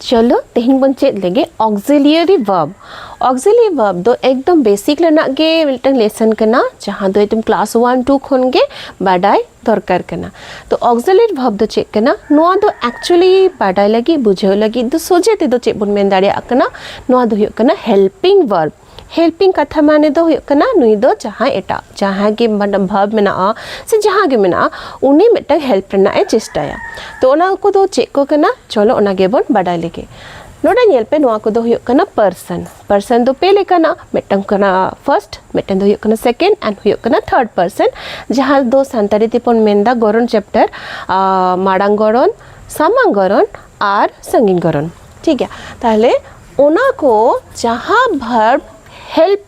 चलो तेहन बन चेक लेगे ऑक्सिलियरी वर्ब। ऑक्सिलियरी वर्ब दो एकदम बेसिक लेना गे मिलटन लेसन करना जहाँ दो एकदम क्लास 1-2 खन गे बाडाय दरकार करना। तो ऑक्सिलियरी वर्ब दो चेक करना नोआ दो एक्चुअली बाडाय लगी बुझे लगी दो सोजे ते दो चेक बन मेन दाड़िया करना नोआ दो हुयो करना हेल्पिंग वर्ब। हेल्पिंग कथा माने दो हुयो करना नुई दो जहाँ एटा जहाँ के मतलब वर्ब मेना से जहाँ के मेना उन्हीं मिटन हेल्प करना है चेष्टाया। तो ओना को दो चेक को करना चलो ओना गे बन बाडाय लेगे नोडा नेल पे नोआ को दो हुयो करना पर्सन। पर्सन दो पे लेकना मिटन करना फर्स्ट मिटन दो हुयो करना सेकंड एंड हुयो करना थर्ड पर्सन जहाँ दो संतारी तिपन मेंदा गरन चैप्टर माड़ांग गरन सामांग गरन और संगीन गरन। ठीक है ताहले ओना को जहाँ वर्ब हेल्प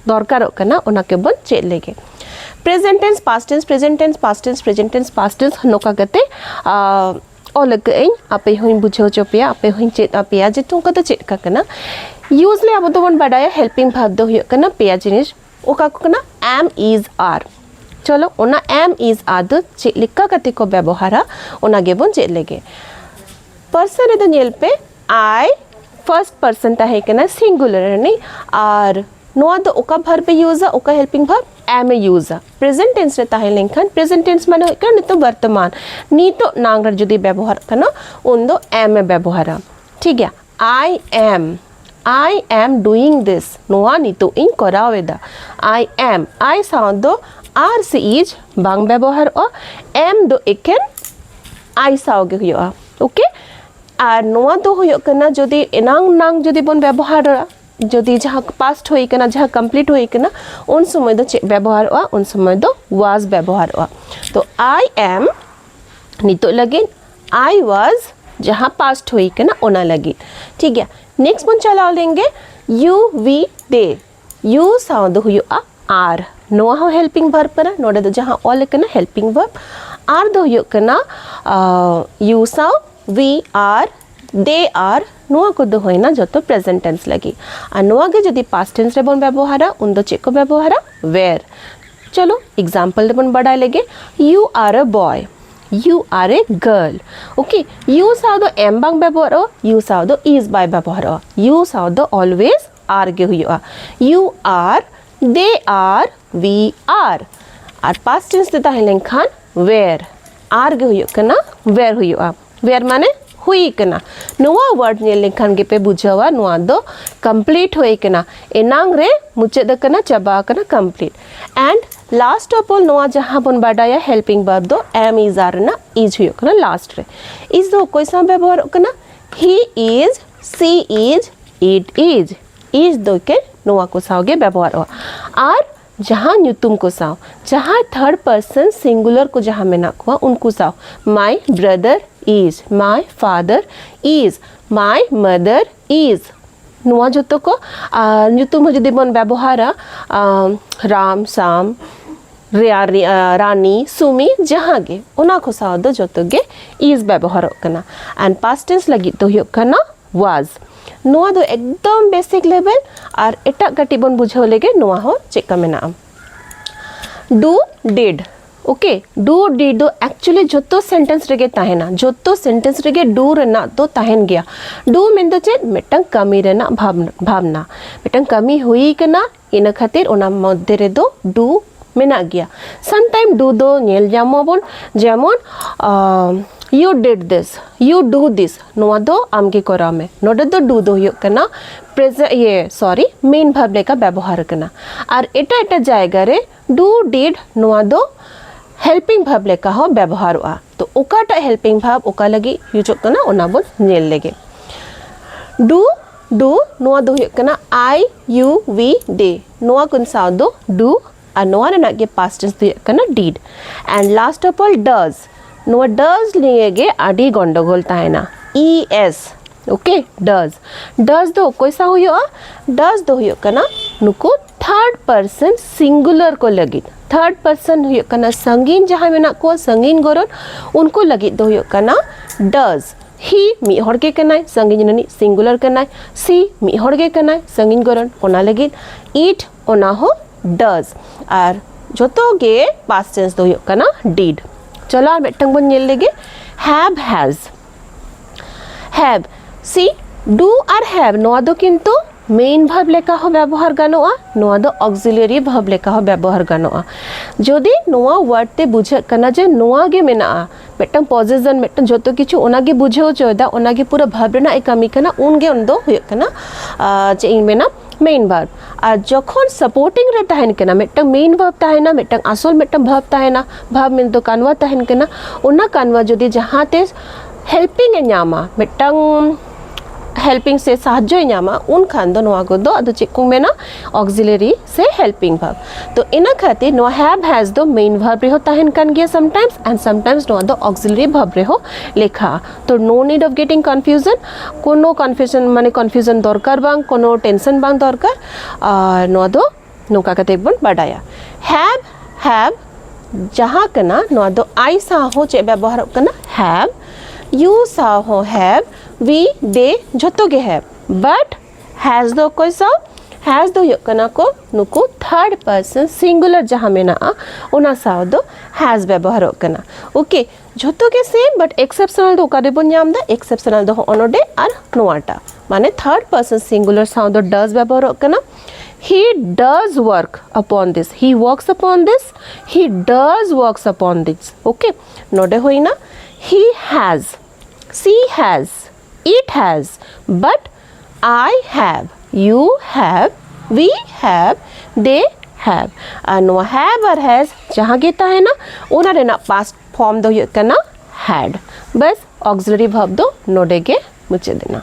दरकार करना ओना के बन चेक लेगे। Present tense past tense present tense past tense present tense past tense नोका गते अलग आपे हुई बुझो चोपिया आपे हुई चेक आपेया जे तुमको तो चेक का करना यूजली अब तो बन बाडाया हेल्पिंग भाव दो हुयो करना पेया जिनिस ओका को करना एम इज आर। चलो ओना एम इज आर दो चेक लिखा कते को व्यवहारा ओना गे बन चेक लेगे। पर्सन रे दो नेल पे आई फर्स्ट पर्सन ताहे करना सिंगुलर नहीं और नोआ दो ओका भर पे यूज ओका हेल्पिंग भर एम ए यूज प्रेजेंट टेंस रे ताहे लेखन प्रेजेंट टेंस माने होय नितो वर्तमान नितो नांग जदि व्यवहार करना उन दो एम ए व्यवहार। ठीक है आई एम डूइंग दिस नोआ नितो इन करावेदा आई एम आई साउंड दो आर से इज बांग व्यवहार ओ एम दो एकेन आई साउगे हुआ। ओके और नोआ दो हुयो करना जदि एनांग नांग जदि बन व्यवहार जदि जहाँ पास्ट होई करना जहाँ कंप्लीट होई करना उन समय दो व्यवहार हुआ उन समय दो वाज व्यवहार हुआ। तो आई एम नितो लगे आई वाज जहाँ पास्ट होई करना ओना लगी। ठीक है नेक्स्ट बन चला लेंगे you we they you sound हुयो आर नोआ हो हेल्पिंग वर्ब पर नोडे दो जहाँ ऑल करना हेल्पिंग वर्ब आर दो हुयो करना you sound we are they are नोआ को दो होइना जो तो प्रेजेंट टेंस लगी और नोआ के जदि पास्ट टेंस रे बन व्यवहारा उन दो चेक को व्यवहारा वेयर। चलो एग्जांपल बन बढ़ा लेगे you are a boy you are a girl. Okay you साउ दो एम बांग व्यवहार यू साउ दो इज बाय व्यवहार यू साउ दो ऑलवेज आर के हुआ you are they are we are और पास्ट टेंस देता है लेखान वेयर आर के हुआ करना वेयर हुआ वेयर माने हुई कना नोआ वर्ड ने लेखान के पे बुझावा नोआ दो कंप्लीट होई कना एनांग रे मुचेद कना चबा कना complete and last of all नोआ जहां बन बाडाया हेल्पिंग वर्ब दो एम इज आर ना इज हुई कना लास्ट रे इज दो कोई सा व्यवहार कना ही is she is it is दो के नोआ को साओगे व्यवहार हो और जहाँ न्यूतुम को साओ जहाँ थर्ड पर्सन सिंगुलर को जहाँ में नाकुआ उनको Sao my brother is my father is my mother is नुआ जो तो को न्यूतुम जदि बन व्यवहार राम साम रानी सुमी जहाँ गे उना को साओ दो जो तो गे इज व्यवहार करना एंड पास्ट टेंस लगी तो हुयो करना वाज नोआ दो एकदम बेसिक लेवल और एटा कटी बन बुझाव लेगे नोआ हो चेका मेना do did. Okay do did दो एक्चुअली जोतो सेंटेंस रेगे ताहेना जोतो सेंटेंस रेगे डू रेना तो ताहेन गया डू मेन दो चेद मिटंग कमी रेना भावना मिटंग कमी हुई कना इन खातिर ओना मध्य रे दो डू मेना गया सम टाइम डू दो नेल जामोबन जेमन you did this you do this नोआ दो आमगे कोरा में नोडे दो डू दो हुयो करना प्रेजेंट ये सॉरी मेन भाव लेका व्यवहार करना और एटा एटा जाएगा रे डू डिड नोआ दो हेल्पिंग भाव लेका हो व्यवहार हुआ तो ओकाटा हेल्पिंग भाव ओका लगी यूज करना ओना बोल नेल लेगे डू नोआ दो हुयो करना आई यू वी दे नोआ कुन साउ दो डू और नोआ रे ना के पास्ट टेंस दो करना did and last of all does नोआ डज लिए आड़ी गंडगोल ताहेना ई एस। ओके डज दो कैसा हुयो डज दो हुयो कना नुको थर्ड पर्सन सिंगुलर को लगी थर्ड पर्सन हुयो कना संगीन जहाँ में ना को संगीन गोरन उनको लगी दो हुयो कना डज ही मी हड़ के कनाय संगीन जनी सिंगुलर कनाय सी मी हड़ के कनाय संगीन गोरन ओना लगी इट ओना हो डज और जोतो गे पास्ट टेंस दो हुयो कना डिड। चलो और मिटंग बन नेल लेगे हैव हैज हैव सी डू और हैव नोआ दो किंतु मेन भार्ब लेका हो व्यवहार गानोआ नोआ दो ऑक्सिलियरी भार्ब लेका हो व्यवहार गानोआ जोदि नोआ वर्ड ते बुझे कना जे नोआ गे मेना मिटन पोजीशन मिटन जोतो किछु ओना गे बुझेओ चोदा ओना गे पूरा भार्ब रेना ए कमी कना उन गे उन दो हुयो कना जे इन मेना मेन भार्ब और जखन सपोर्टिंग रे तहन कना मिटन मेन भार्ब तहना मिटन आसल मिटन भार्ब तहना भार्ब में दो कानवा तहन कना ओना कानवा जोदि जहां ते हेल्पिंग ए न्यामा मिटन हेल्पिंग से साहाଯ୍य न्यामा उन खान दो नोआ को दो अदो चेक मेना ऑक्सिलरी से हेल्पिंग भार्ब तो इना खातिर नो हैव हैज दो मेन भार्ब रे हो तहन कान गया समटाइम्स एंड समटाइम्स नो दो ऑक्सिलरी भार्ब रे हो लेखा तो no need of getting confusion कोनो कंफ्यूजन माने कंफ्यूजन दरकार बांग कोनो टेंशन बांग दरकार और नो दो नोका कते बन बाडाया हैव जहां कना नो दो आई सा हो चे व्यवहार कना हैव यू सा हो हैव वी दे झोतो गे हैव बट हैज दो कोई सा हैज दो कना को नुको थर्ड पर्सन सिंगुलर जहां मेना ओना सा दो हैज व्यवहार कना ओके झोतो के सेम बट एक्सेप्शनल दो कादे बन नाम दा एक्सेप्शनल दो ओनोडे और नोआटा माने थर्ड पर्सन सिंगुलर सा दो डज व्यवहार कना he does work upon this he works upon this he does works upon this okay node hoina he has she has it has but I have you have we have they have and no have or has जहाँ गेता है ना ओना Raina past form दो ये करना had बस auxiliary verb दो नोडे के मुझे देना